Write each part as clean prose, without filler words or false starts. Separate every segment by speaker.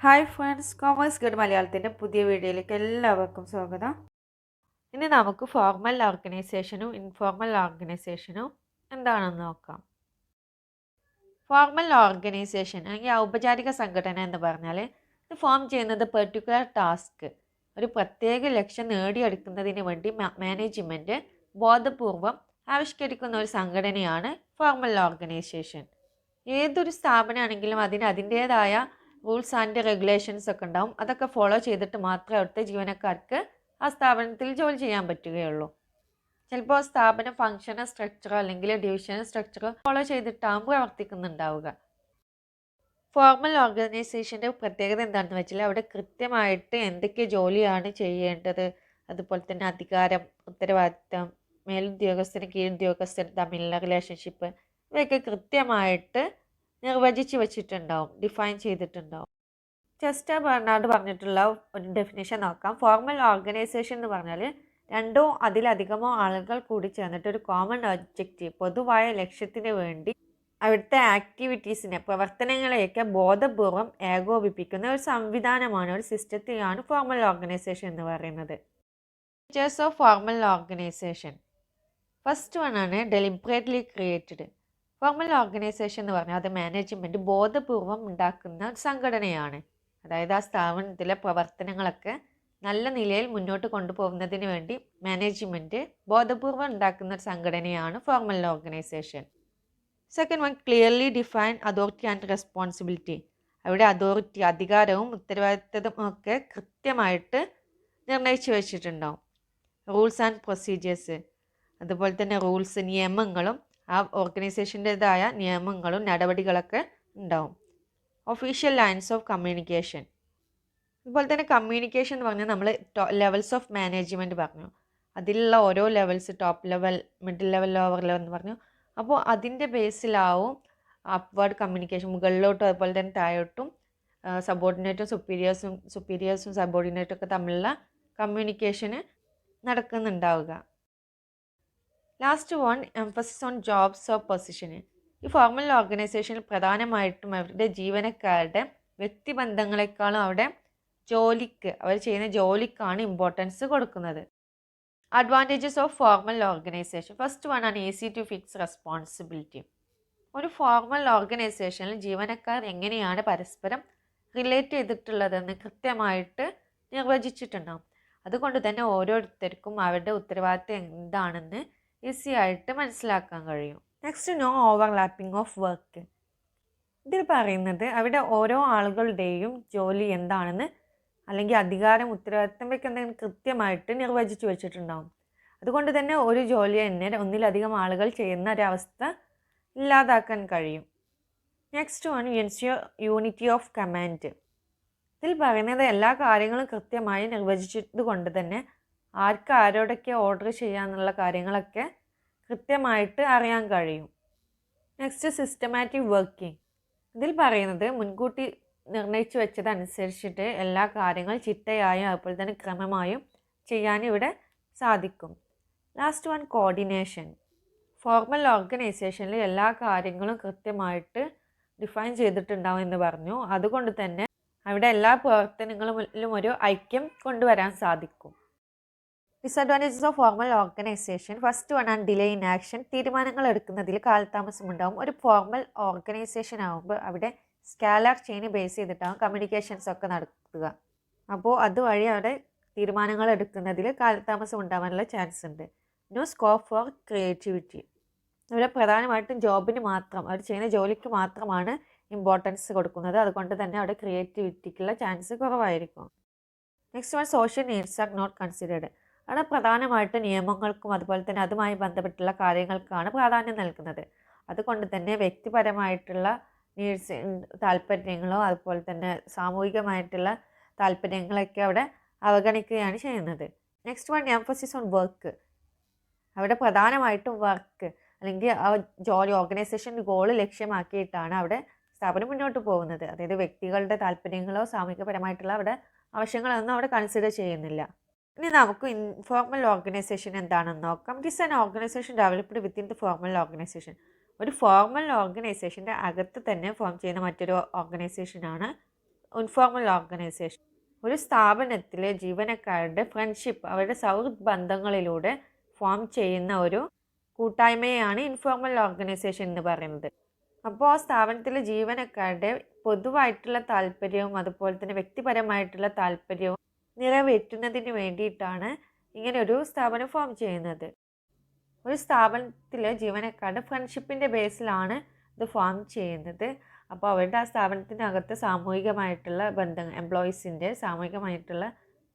Speaker 1: Hi friends, commerce Garh മലയാളത്തിൻ്റെ പുതിയ വീഡിയോയിലേക്ക് എല്ലാവർക്കും സ്വാഗതം. ഇനി നമുക്ക് ഫോർമൽ ഓർഗനൈസേഷനും ഇൻഫോർമൽ ഓർഗനൈസേഷനും എന്താണെന്ന് നോക്കാം. ഫോർമൽ ഓർഗനൈസേഷൻ അല്ലെങ്കിൽ ഔപചാരിക സംഘടന എന്ന് പറഞ്ഞാൽ ഇത് ഫോം ചെയ്യുന്നത് പെർട്ടിക്കുലർ ടാസ്ക്, ഒരു പ്രത്യേക ലക്ഷ്യം നേടിയെടുക്കുന്നതിന് വേണ്ടി മാനേജ്മെൻറ്റ് ബോധപൂർവം ആവിഷ്കരിക്കുന്ന ഒരു സംഘടനയാണ് ഫോർമൽ ഓർഗനൈസേഷൻ. ഏതൊരു സ്ഥാപനമാണെങ്കിലും അതിൻ്റേതായ റൂൾസ് ആൻഡ് റെഗുലേഷൻസ് ഒക്കെ ഉണ്ടാവും. അതൊക്കെ ഫോളോ ചെയ്തിട്ട് മാത്രമേ അവിടുത്തെ ജീവനക്കാർക്ക് ആ സ്ഥാപനത്തിൽ ജോലി ചെയ്യാൻ പറ്റുകയുള്ളൂ. ചിലപ്പോൾ സ്ഥാപനം ഫങ്ഷണൽ സ്ട്രക്ചറോ അല്ലെങ്കിൽ ഡിവിഷണൽ സ്ട്രക്ചറോ ഫോളോ ചെയ്തിട്ടാകും പ്രവർത്തിക്കുന്നുണ്ടാവുക. ഫോർമൽ ഓർഗനൈസേഷൻ്റെ പ്രത്യേകത എന്താണെന്ന് വെച്ചാൽ അവിടെ കൃത്യമായിട്ട് എന്തൊക്കെ ജോലിയാണ് ചെയ്യേണ്ടത്, അതുപോലെ തന്നെ അധികാരം, ഉത്തരവാദിത്തം, മേലുദ്യോഗസ്ഥനും കീഴുദ്യോഗസ്ഥനും തമ്മിലുള്ള റിലേഷൻഷിപ്പ്, ഇവയൊക്കെ കൃത്യമായിട്ട് നിർവചിച്ച് വെച്ചിട്ടുണ്ടാവും, ഡിഫൈൻ ചെയ്തിട്ടുണ്ടാവും. ചെസ്റ്റർ ബെർണാർഡ് പറഞ്ഞിട്ടുള്ള ഒരു ഡെഫിനേഷൻ നോക്കാം. ഫോർമൽ ഓർഗനൈസേഷൻ എന്ന് പറഞ്ഞാൽ രണ്ടോ അതിലധികമോ ആളുകൾ കൂടി ചേർന്നിട്ട് ഒരു കോമൺ ഒബ്ജക്റ്റീവ്, പൊതുവായ ലക്ഷ്യത്തിന് വേണ്ടി അവിടുത്തെ ആക്ടിവിറ്റീസിനെ, പ്രവർത്തനങ്ങളെയൊക്കെ ബോധപൂർവം ഏകോപിപ്പിക്കുന്ന ഒരു സംവിധാനമാണ്, ഒരു സിസ്റ്റത്തെയാണ് ഫോർമൽ ഓർഗനൈസേഷൻ എന്ന് പറയുന്നത്. Features of formal organisation. First one ആണ് ഡെലിബറേറ്റ്ലി ക്രിയേറ്റഡ്. ഫോർമൽ ഓർഗനൈസേഷൻ എന്ന് പറഞ്ഞാൽ അത് മാനേജ്മെൻറ്റ് ബോധപൂർവം ഉണ്ടാക്കുന്ന ഒരു സംഘടനയാണ്. അതായത് ആ സ്ഥാപനത്തിലെ പ്രവർത്തനങ്ങളൊക്കെ നല്ല നിലയിൽ മുന്നോട്ട് കൊണ്ടുപോകുന്നതിന് വേണ്ടി മാനേജ്മെൻറ്റ് ബോധപൂർവം ഉണ്ടാക്കുന്ന ഒരു സംഘടനയാണ് formal organisation. Second one, clearly define authority and responsibility. അവിടെ അതോറിറ്റി, അധികാരവും ഉത്തരവാദിത്തവും ഒക്കെ കൃത്യമായിട്ട് നിർണ്ണയിച്ചു വെച്ചിട്ടുണ്ടാവും. റൂൾസ് ആൻഡ് പ്രൊസീജിയേഴ്സ്, അതുപോലെ തന്നെ റൂൾസ്, നിയമങ്ങളും ആ ഓർഗനൈസേഷൻ്റെതായ നിയമങ്ങളും നടപടികളൊക്കെ ഉണ്ടാവും. Official lines of communication. അതുപോലെ തന്നെ കമ്മ്യൂണിക്കേഷൻ എന്ന് പറഞ്ഞാൽ നമ്മൾ ലെവൽസ് ഓഫ് മാനേജ്മെൻറ്റ് പറഞ്ഞു. അതിലുള്ള ഓരോ levels, top level, middle level, lower level എന്ന് പറഞ്ഞു. അപ്പോൾ അതിൻ്റെ ബേസിലാവും അപ്വേർഡ് കമ്മ്യൂണിക്കേഷൻ, മുകളിലോട്ടും അതുപോലെ തന്നെ താഴോട്ടും സബോർഡിനേറ്റും സുപ്പീരിയേഴ്സും സബോർഡിനേറ്റും ഒക്കെ തമ്മിലുള്ള കമ്മ്യൂണിക്കേഷന് നടക്കുന്നുണ്ടാവുക. Last one, emphasis on jobs of പൊസിഷന്. ഈ ഫോർമൽ ഓർഗനൈസേഷനിൽ പ്രധാനമായിട്ടും അവരുടെ ജീവനക്കാരുടെ വ്യക്തിബന്ധങ്ങളെക്കാളും അവിടെ ജോലിക്ക്, അവർ ചെയ്യുന്ന ജോലിക്കാണ് ഇമ്പോർട്ടൻസ് കൊടുക്കുന്നത്. Advantages of formal organisation. First one ആണ് ഈസി ടു ഫിക്സ് റെസ്പോൺസിബിലിറ്റി. ഒരു ഫോർമൽ ഓർഗനൈസേഷനിൽ ജീവനക്കാർ എങ്ങനെയാണ് പരസ്പരം റിലേറ്റ് ചെയ്തിട്ടുള്ളതെന്ന് കൃത്യമായിട്ട് നിർവചിച്ചിട്ടുണ്ടാകും. അതുകൊണ്ട് തന്നെ ഓരോരുത്തർക്കും അവരുടെ ഉത്തരവാദിത്തം എന്താണെന്ന് ഈസി ആയിട്ട് മനസ്സിലാക്കാൻ കഴിയും. Next, no overlapping of work. ഇതിൽ പറയുന്നത് അവിടെ ഓരോ ആളുകളുടെയും ജോലി എന്താണെന്ന്, അല്ലെങ്കിൽ അധികാരം, ഉത്തരവാദിത്തം എന്തെങ്കിലും കൃത്യമായിട്ട് നിർവചിച്ചു വെച്ചിട്ടുണ്ടാകും. അതുകൊണ്ട് തന്നെ ഒരു ജോലി തന്നെ ഒന്നിലധികം ആളുകൾ ചെയ്യുന്ന ഒരവസ്ഥ ഇല്ലാതാക്കാൻ കഴിയും. Next one, ensure unity of command. ഇതിൽ പറയുന്നത് എല്ലാ കാര്യങ്ങളും കൃത്യമായി നിർവചിച്ചത് കൊണ്ട് തന്നെ ആർക്ക് ആരോടൊക്കെ ഓർഡർ ചെയ്യാന്നുള്ള കാര്യങ്ങളൊക്കെ കൃത്യമായിട്ട് അറിയാൻ കഴിയും. Next, systematic working. ഇതിൽ പറയുന്നത് മുൻകൂട്ടി നിർണയിച്ചു വെച്ചതനുസരിച്ചിട്ട് എല്ലാ കാര്യങ്ങളും ചിട്ടയായും അതുപോലെ തന്നെ ക്രമമായും ചെയ്യാൻ ഇവിടെ സാധിക്കും. Last one, coordination. ഫോർമൽ ഓർഗനൈസേഷനിൽ എല്ലാ കാര്യങ്ങളും കൃത്യമായിട്ട് ഡിഫൈൻ ചെയ്തിട്ടുണ്ടാവും എന്ന് പറഞ്ഞു. അതുകൊണ്ട് തന്നെ അവിടെ എല്ലാ പ്രവർത്തനങ്ങളിലും ഒരു ഐക്യം കൊണ്ടുവരാൻ സാധിക്കും. Disadvantages of formal organisation. First one ആണ് ഡിലേ ഇൻ ആക്ഷൻ. തീരുമാനങ്ങൾ എടുക്കുന്നതിൽ കാലതാമസം ഉണ്ടാവും. ഒരു ഫോർമൽ ഓർഗനൈസേഷൻ ആകുമ്പോൾ അവിടെ സ്കാലാർ ചെയിൻ ബേസ് ചെയ്തിട്ടാവും കമ്മ്യൂണിക്കേഷൻസ് ഒക്കെ നടത്തുക. അപ്പോൾ അതുവഴി അവിടെ തീരുമാനങ്ങൾ എടുക്കുന്നതിൽ കാലതാമസം ഉണ്ടാവാനുള്ള ചാൻസ് ഉണ്ട്. No scope for creativity. ഇവിടെ പ്രധാനമായിട്ടും ജോബിന് മാത്രം, അവർ ചെയ്യുന്ന ജോലിക്ക് മാത്രമാണ് ഇമ്പോർട്ടൻസ് കൊടുക്കുന്നത്. അതുകൊണ്ട് തന്നെ അവിടെ ക്രിയേറ്റിവിറ്റിക്കുള്ള ചാൻസ് കുറവായിരിക്കും. Next one, social needs are not considered. അവിടെ പ്രധാനമായിട്ട് നിയമങ്ങൾക്കും അതുപോലെ തന്നെ അതുമായി ബന്ധപ്പെട്ടുള്ള കാര്യങ്ങൾക്കാണ് പ്രാധാന്യം നൽകുന്നത്. അതുകൊണ്ട് തന്നെ വ്യക്തിപരമായിട്ടുള്ള നീഡ്സ്, താല്പര്യങ്ങളോ അതുപോലെ തന്നെ സാമൂഹികമായിട്ടുള്ള താല്പര്യങ്ങളൊക്കെ അവിടെ അവഗണിക്കുകയാണ് ചെയ്യുന്നത്. Next one, emphasis on work. അവിടെ പ്രധാനമായിട്ടും വർക്ക് അല്ലെങ്കിൽ ആ ജോലി, ഓർഗനൈസേഷൻ ഗോൾ ലക്ഷ്യമാക്കിയിട്ടാണ് അവിടെ സ്ഥാപനം മുന്നോട്ട് പോകുന്നത്. അതായത് വ്യക്തികളുടെ താല്പര്യങ്ങളോ സാമൂഹികപരമായിട്ടുള്ള അവിടെ ആവശ്യങ്ങളൊന്നും അവിടെ കൺസിഡർ ചെയ്യുന്നില്ല. ഇനി നമുക്ക് ഇൻഫോർമൽ ഓർഗനൈസേഷൻ എന്താണെന്ന് നോക്കാം. It is an organisation developed within the formal organisation. ഒരു ഫോർമൽ ഓർഗനൈസേഷൻ്റെ അകത്ത് തന്നെ ഫോം ചെയ്യുന്ന മറ്റൊരു ഓർഗനൈസേഷനാണ് ഇൻഫോർമൽ ഓർഗനൈസേഷൻ ഒരു സ്ഥാപനത്തിലെ ജീവനക്കാരുടെ ഫ്രണ്ട്ഷിപ്പ് അവരുടെ സൗഹൃദ ബന്ധങ്ങളിലൂടെ ഫോം ചെയ്യുന്ന ഒരു കൂട്ടായ്മയാണ് ഇൻഫോർമൽ ഓർഗനൈസേഷൻ എന്ന് പറയുന്നത്. അപ്പോൾ ആ സ്ഥാപനത്തിലെ ജീവനക്കാരുടെ പൊതുവായിട്ടുള്ള താല്പര്യവും അതുപോലെ തന്നെ വ്യക്തിപരമായിട്ടുള്ള താല്പര്യവും നിറവേറ്റുന്നതിന് വേണ്ടിയിട്ടാണ് ഇങ്ങനെ ഒരു സ്ഥാപനം ഫോം ചെയ്യുന്നത്. ഒരു സ്ഥാപനത്തിലെ ജീവനക്കാരുടെ ഫ്രണ്ട്ഷിപ്പിൻ്റെ ബേസിലാണ് ഇത് ഫോം ചെയ്യുന്നത്. അപ്പോൾ അവരുടെ ആ സ്ഥാപനത്തിനകത്ത് സാമൂഹികമായിട്ടുള്ള ബന്ധങ്ങൾ, എംപ്ലോയീസിൻ്റെ സാമൂഹികമായിട്ടുള്ള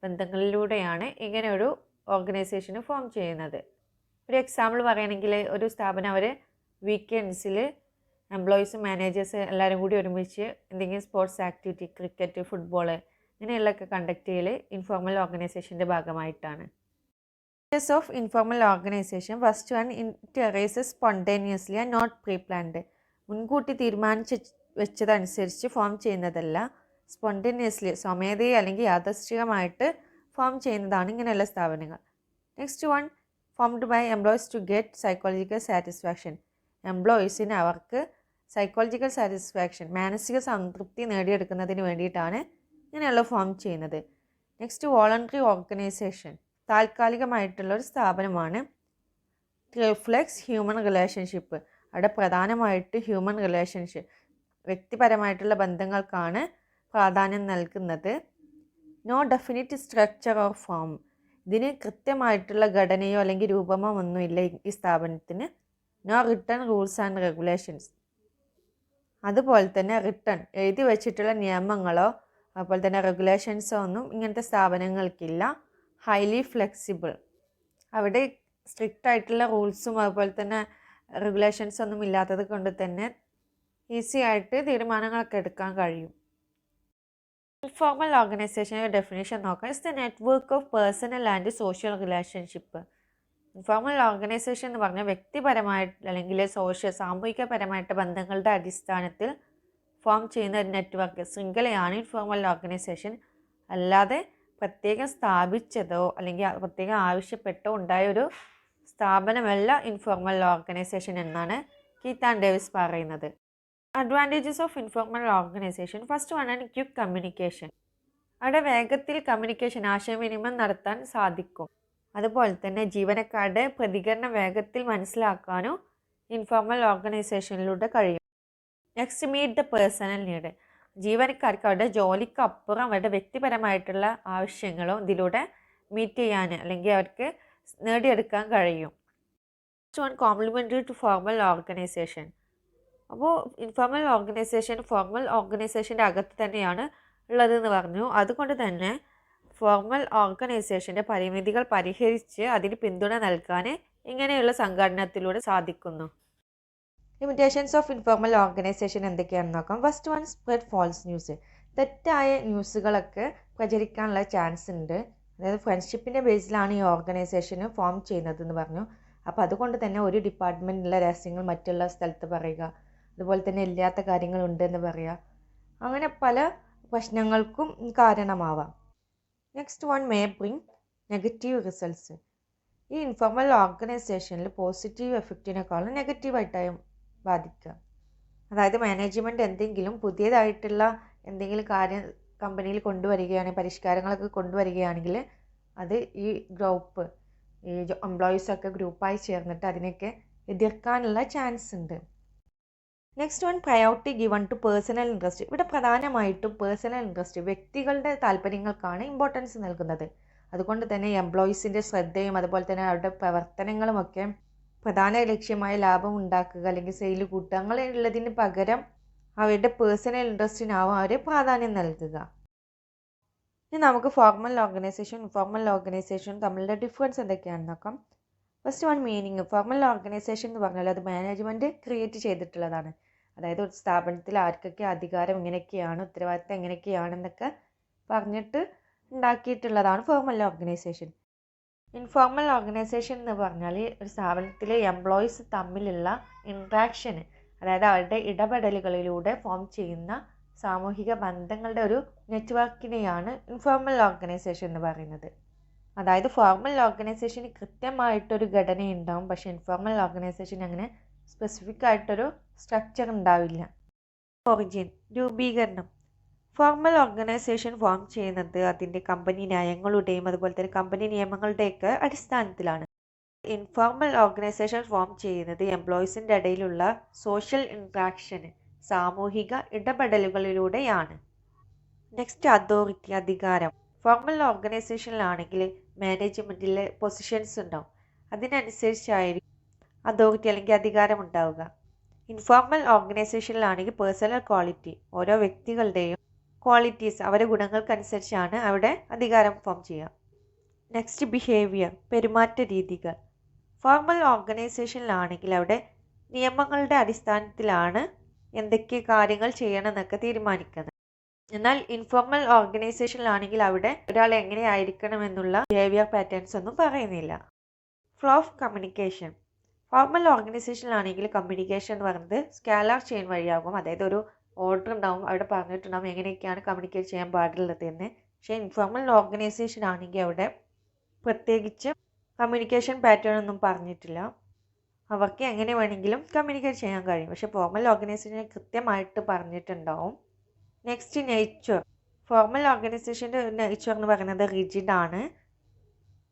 Speaker 1: ബന്ധങ്ങളിലൂടെയാണ് ഇങ്ങനെ ഒരു ഓർഗനൈസേഷന് ഫോം ചെയ്യുന്നത്. ഒരു എക്സാമ്പിൾ പറയുകയാണെങ്കിൽ ഒരു സ്ഥാപനം അവർ വീക്കെൻഡ്സിൽ എംപ്ലോയീസും മാനേജേഴ്സ് എല്ലാവരും കൂടി ഒരുമിച്ച് എന്തെങ്കിലും സ്പോർട്സ് ആക്ടിവിറ്റി, ക്രിക്കറ്റ്, ഫുട്ബോൾ ഇങ്ങനെയുള്ളതൊക്കെ കണ്ടക്ട് ചെയ്യൽ ഇൻഫോർമൽ ഓർഗനൈസേഷൻ്റെ ഭാഗമായിട്ടാണ്. Of informal organisation first one it arises spontaneously and not preplanned. മുൻകൂട്ടി തീരുമാനിച്ച് വെച്ചതനുസരിച്ച് ഫോം ചെയ്യുന്നതല്ല, സ്പോണ്ടേനിയസ്ലി സ്വമേധയെ അല്ലെങ്കിൽ യാദൃശ്ചികമായിട്ട് ഫോം ചെയ്യുന്നതാണ് ഇങ്ങനെയുള്ള സ്ഥാപനങ്ങൾ. Next one formed by employees to get psychological satisfaction. എംപ്ലോയീസിന് അവർക്ക് സൈക്കോളജിക്കൽ സാറ്റിസ്ഫാക്ഷൻ, മാനസിക സംതൃപ്തി നേടിയെടുക്കുന്നതിന് വേണ്ടിയിട്ടാണ് ഇങ്ങനെയുള്ള ഫോം ചെയ്യുന്നത്. നെക്സ്റ്റ് വോളണ്ടറി ഓർഗനൈസേഷൻ താൽക്കാലികമായിട്ടുള്ളൊരു സ്ഥാപനമാണ്. Reflects human relationship. അവിടെ പ്രധാനമായിട്ട് ഹ്യൂമൻ റിലേഷൻഷിപ്പ് വ്യക്തിപരമായിട്ടുള്ള ബന്ധങ്ങൾക്കാണ് പ്രാധാന്യം നൽകുന്നത്. No definite structure or form. ഇതിന് കൃത്യമായിട്ടുള്ള ഘടനയോ അല്ലെങ്കിൽ രൂപമോ ഒന്നുമില്ല ഈ സ്ഥാപനത്തിന്. No written rules and regulations. അതുപോലെ തന്നെ റിട്ടൺ എഴുതി വെച്ചിട്ടുള്ള നിയമങ്ങളോ അതുപോലെ തന്നെ റെഗുലേഷൻസോ ഒന്നും ഇങ്ങനത്തെ സ്ഥാപനങ്ങൾക്കില്ല. Highly flexible. അവിടെ സ്ട്രിക്റ്റ് ആയിട്ടുള്ള റൂൾസും അതുപോലെ തന്നെ റെഗുലേഷൻസ് ഒന്നും ഇല്ലാത്തത് കൊണ്ട് തന്നെ ഈസി ആയിട്ട് തീരുമാനങ്ങളൊക്കെ എടുക്കാൻ കഴിയും. ഇൻഫോർമൽ ഓർഗനൈസേഷൻ്റെ ഡെഫിനേഷൻ നോക്കാം. It's the network of personal and social relationship. Informal organisation എന്ന് പറഞ്ഞാൽ വ്യക്തിപരമായിട്ട് അല്ലെങ്കിൽ സാമൂഹികപരമായിട്ട് ബന്ധങ്ങളുടെ അടിസ്ഥാനത്തിൽ ഫോം ചെയ്യുന്ന ഒരു നെറ്റ്വർക്ക് ശൃംഖലയാണ് ഇൻഫോർമൽ ഓർഗനൈസേഷൻ. അല്ലാതെ പ്രത്യേകം സ്ഥാപിച്ചതോ അല്ലെങ്കിൽ പ്രത്യേകം ആവശ്യപ്പെട്ടോ ഉണ്ടായൊരു സ്ഥാപനമല്ല ഇൻഫോർമൽ ഓർഗനൈസേഷൻ എന്നാണ് കീത്ത് ആൻഡ് ഡേവിസ് പറയുന്നത്. Advantages of informal organisation first one ആണ് ക്വിക്ക് കമ്മ്യൂണിക്കേഷൻ. അവിടെ വേഗത്തിൽ കമ്മ്യൂണിക്കേഷൻ, ആശയവിനിമയം നടത്താൻ സാധിക്കും. അതുപോലെ തന്നെ ജീവനക്കാരുടെ പ്രതികരണം വേഗത്തിൽ മനസ്സിലാക്കാനും ഇൻഫോർമൽ ഓർഗനൈസേഷനിലൂടെ കഴിയും. Next meet the personal need. ജീവനക്കാർക്ക് അവരുടെ ജോലിക്കപ്പുറം അവരുടെ വ്യക്തിപരമായിട്ടുള്ള ആവശ്യങ്ങളും ഇതിലൂടെ മീറ്റ് ചെയ്യാൻ അല്ലെങ്കിൽ അവർക്ക് നേടിയെടുക്കാൻ കഴിയും. Next one complementary to formal organisation. അപ്പോൾ ഇൻഫോർമൽ ഓർഗനൈസേഷൻ ഫോർമൽ ഓർഗനൈസേഷൻ്റെ അകത്ത് തന്നെയാണ് ഉള്ളതെന്ന് പറഞ്ഞു. അതുകൊണ്ട് തന്നെ ഫോർമൽ ഓർഗനൈസേഷൻ്റെ പരിമിതികൾ പരിഹരിച്ച് അതിന് പിന്തുണ നൽകാൻ ഇങ്ങനെയുള്ള സംഘടനത്തിലൂടെ സാധിക്കുന്നു. ലിമിറ്റേഷൻസ് ഓഫ് ഇൻഫോർമൽ ഓർഗനൈസേഷൻ എന്തൊക്കെയാണെന്ന് നോക്കാം. First one spread false news. തെറ്റായ ന്യൂസുകളൊക്കെ പ്രചരിക്കാനുള്ള ചാൻസ് ഉണ്ട്. അതായത് ഫ്രണ്ട്ഷിപ്പിൻ്റെ ബേസിലാണ് ഈ ഓർഗനൈസേഷന് ഫോം ചെയ്യുന്നതെന്ന് പറഞ്ഞു. അപ്പോൾ അതുകൊണ്ട് തന്നെ ഒരു ഡിപ്പാർട്ട്മെൻറ്റിലുള്ള രഹസ്യങ്ങൾ മറ്റുള്ള സ്ഥലത്ത് പറയുക, അതുപോലെ തന്നെ ഇല്ലാത്ത കാര്യങ്ങളുണ്ടെന്ന് പറയുക, അങ്ങനെ പല പ്രശ്നങ്ങൾക്കും കാരണമാവാം. Next one may bring negative results. ഈ ഇൻഫോർമൽ ഓർഗനൈസേഷനിൽ പോസിറ്റീവ് എഫക്റ്റിനേക്കാളും നെഗറ്റീവായിട്ടായും ബാധിക്കുക. അതായത് മാനേജ്മെൻറ്റ് എന്തെങ്കിലും പുതിയതായിട്ടുള്ള എന്തെങ്കിലും കാര്യം കമ്പനിയിൽ കൊണ്ടുവരികയാണെങ്കിൽ, പരിഷ്കാരങ്ങളൊക്കെ കൊണ്ടുവരികയാണെങ്കിൽ അത് ഈ ഗ്രൂപ്പ്, ഈ എംപ്ലോയീസൊക്കെ ഗ്രൂപ്പായി ചേർന്നിട്ട് അതിനൊക്കെ എതിർക്കാനുള്ള ചാൻസ് ഉണ്ട്. Next one priority given to personal interest. ഇവിടെ പ്രധാനമായിട്ടും പേഴ്സണൽ ഇൻട്രസ്റ്റ്, വ്യക്തികളുടെ താല്പര്യങ്ങൾക്കാണ് ഇമ്പോർട്ടൻസ് നൽകുന്നത്. അതുകൊണ്ട് തന്നെ എംപ്ലോയീസിൻ്റെ ശ്രദ്ധയും അതുപോലെ തന്നെ അവരുടെ പ്രവർത്തനങ്ങളുമൊക്കെ പ്രധാന ലക്ഷ്യമായ ലാഭം ഉണ്ടാക്കുക അല്ലെങ്കിൽ സെയിൽ കൂട്ടുക അങ്ങനെയുള്ളതിന് പകരം അവരുടെ പേഴ്സണൽ ഇൻട്രസ്റ്റിനാവും അവർ പ്രാധാന്യം നൽകുക. ഇനി നമുക്ക് ഫോർമൽ ഓർഗനൈസേഷൻ ഇൻഫോർമൽ ഓർഗനൈസേഷൻ തമ്മിലുള്ള ഡിഫറൻസ് എന്തൊക്കെയാണെന്ന് നോക്കാം. First one meaning. Formal organisation എന്ന് പറഞ്ഞാൽ അത് മാനേജ്മെൻറ്റ് ക്രിയേറ്റ് ചെയ്തിട്ടുള്ളതാണ്. അതായത് ഒരു സ്ഥാപനത്തിൽ ആർക്കൊക്കെ അധികാരം എങ്ങനെയൊക്കെയാണ്, ഉത്തരവാദിത്തം എങ്ങനെയൊക്കെയാണെന്നൊക്കെ പറഞ്ഞിട്ട് ഉണ്ടാക്കിയിട്ടുള്ളതാണ് ഫോർമൽ ഓർഗനൈസേഷൻ. ഇൻഫോർമൽ ഓർഗനൈസേഷൻ എന്ന് പറഞ്ഞാൽ ഒരു സ്ഥാപനത്തിലെ എംപ്ലോയീസ് തമ്മിലുള്ള ഇൻട്രാക്ഷന്, അതായത് അവരുടെ ഇടപെടലുകളിലൂടെ ഫോം ചെയ്യുന്ന സാമൂഹിക ബന്ധങ്ങളുടെ ഒരു നെറ്റ്വർക്കിനെയാണ് ഇൻഫോർമൽ ഓർഗനൈസേഷൻ എന്ന് പറയുന്നത്. അതായത് ഫോർമൽ ഓർഗനൈസേഷന് കൃത്യമായിട്ടൊരു ഘടനയുണ്ടാവും, പക്ഷേ ഇൻഫോർമൽ ഓർഗനൈസേഷൻ അങ്ങനെ സ്പെസിഫിക് ആയിട്ടൊരു സ്ട്രക്ചർ ഉണ്ടാവില്ല. ഒറിജിൻ, രൂപീകരണം. ഫോർമൽ ഓർഗനൈസേഷൻ ഫോം ചെയ്യുന്നത് അതിൻ്റെ കമ്പനി നയങ്ങളുടെയും അതുപോലെ തന്നെ കമ്പനി നിയമങ്ങളുടെയൊക്കെ അടിസ്ഥാനത്തിലാണ്. ഇൻഫോർമൽ ഓർഗനൈസേഷൻ ഫോം ചെയ്യുന്നത് എംപ്ലോയീസിൻ്റെ ഇടയിലുള്ള സോഷ്യൽ ഇൻട്രാക്ഷന്, സാമൂഹിക ഇടപെടലുകളിലൂടെയാണ്. നെക്സ്റ്റ്, അതോറിറ്റി, അധികാരം. ഫോർമൽ ഓർഗനൈസേഷനിലാണെങ്കിൽ മാനേജ്മെൻറ്റിലെ പൊസിഷൻസ് ഉണ്ടാവും. അതിനനുസരിച്ചായിരിക്കും അതോറിറ്റി അല്ലെങ്കിൽ അധികാരം ഉണ്ടാവുക. ഇൻഫോർമൽ ഓർഗനൈസേഷനിലാണെങ്കിൽ പേഴ്സണൽ ക്വാളിറ്റി, ഓരോ വ്യക്തികളുടെയും ക്വാളിറ്റീസ്, അവരുടെ ഗുണങ്ങൾക്കനുസരിച്ചാണ് അവിടെ അധികാരം ഫോം ചെയ്യുക. നെക്സ്റ്റ്, ബിഹേവിയർ, പെരുമാറ്റ രീതികൾ. ഫോർമൽ ഓർഗനൈസേഷനിലാണെങ്കിൽ അവിടെ നിയമങ്ങളുടെ അടിസ്ഥാനത്തിലാണ് എന്തൊക്കെ കാര്യങ്ങൾ ചെയ്യണം എന്നൊക്കെ തീരുമാനിക്കുന്നത്. എന്നാൽ ഇൻഫോർമൽ ഓർഗനൈസേഷനിലാണെങ്കിൽ അവിടെ ഒരാൾ എങ്ങനെയായിരിക്കണം എന്നുള്ള ബിഹേവിയർ പാറ്റേൺസ് ഒന്നും പറയുന്നില്ല. Flow of communication. ഫോർമൽ ഓർഗനൈസേഷനിലാണെങ്കിൽ കമ്മ്യൂണിക്കേഷൻ എന്ന് പറയുന്നത് സ്കാലാർ ചെയിൻ വഴിയാകും. അതായത് ഒരു ഓർഡർ ഉണ്ടാവും, അവിടെ പറഞ്ഞിട്ടുണ്ടാവും എങ്ങനെയൊക്കെയാണ് കമ്മ്യൂണിക്കേറ്റ് ചെയ്യാൻ പാടുള്ളത് എന്ന്. പക്ഷേ ഇൻഫോർമൽ ഓർഗനൈസേഷൻ ആണെങ്കിൽ അവിടെ പ്രത്യേകിച്ച് കമ്മ്യൂണിക്കേഷൻ പാറ്റേൺ ഒന്നും പറഞ്ഞിട്ടില്ല. അവർക്ക് എങ്ങനെ വേണമെങ്കിലും കമ്മ്യൂണിക്കേറ്റ് ചെയ്യാൻ കഴിയും. പക്ഷേ ഫോർമൽ ഓർഗനൈസേഷനെ കൃത്യമായിട്ട് പറഞ്ഞിട്ടുണ്ടാവും. Next, nature. ഫോർമൽ ഓർഗനൈസേഷൻ്റെ നേച്ചർ എന്ന് പറയുന്നത് റിജിഡ് ആണ്.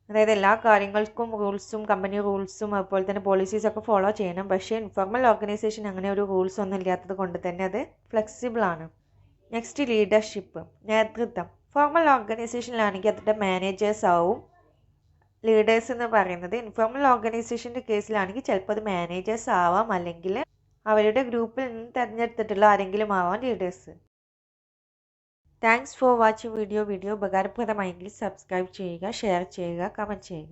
Speaker 1: അതായത് എല്ലാ കാര്യങ്ങൾക്കും റൂൾസും കമ്പനി റൂൾസും അതുപോലെ തന്നെ പോളിസീസൊക്കെ ഫോളോ ചെയ്യണം. പക്ഷേ ഇൻഫോർമൽ ഓർഗനൈസേഷൻ അങ്ങനെ ഒരു റൂൾസ് ഒന്നും ഇല്ലാത്തത് കൊണ്ട് തന്നെ അത് ഫ്ലെക്സിബിൾ ആണ്. നെക്സ്റ്റ്, ലീഡർഷിപ്പ്, നേതൃത്വം. ഫോർമൽ ഓർഗനൈസേഷനിലാണെങ്കിൽ അതിൻ്റെ മാനേജേഴ്സ് ആവും ലീഡേഴ്സ് എന്ന് പറയുന്നത്. ഇൻഫോർമൽ ഓർഗനൈസേഷൻ്റെ കേസിലാണെങ്കിൽ ചിലപ്പോൾ അത് മാനേജേഴ്സ് ആവാം, അല്ലെങ്കിൽ അവരുടെ ഗ്രൂപ്പിൽ നിന്ന് തിരഞ്ഞെടുത്തിട്ടുള്ള ആരെങ്കിലും ആവാം leaders. Thanks for watching video ഉപകാരപ്രദമായെങ്കിൽ സബ്സ്ക്രൈബ് ചെയ്യുക, ഷെയർ ചെയ്യുക, കമൻറ്റ് ചെയ്യുക.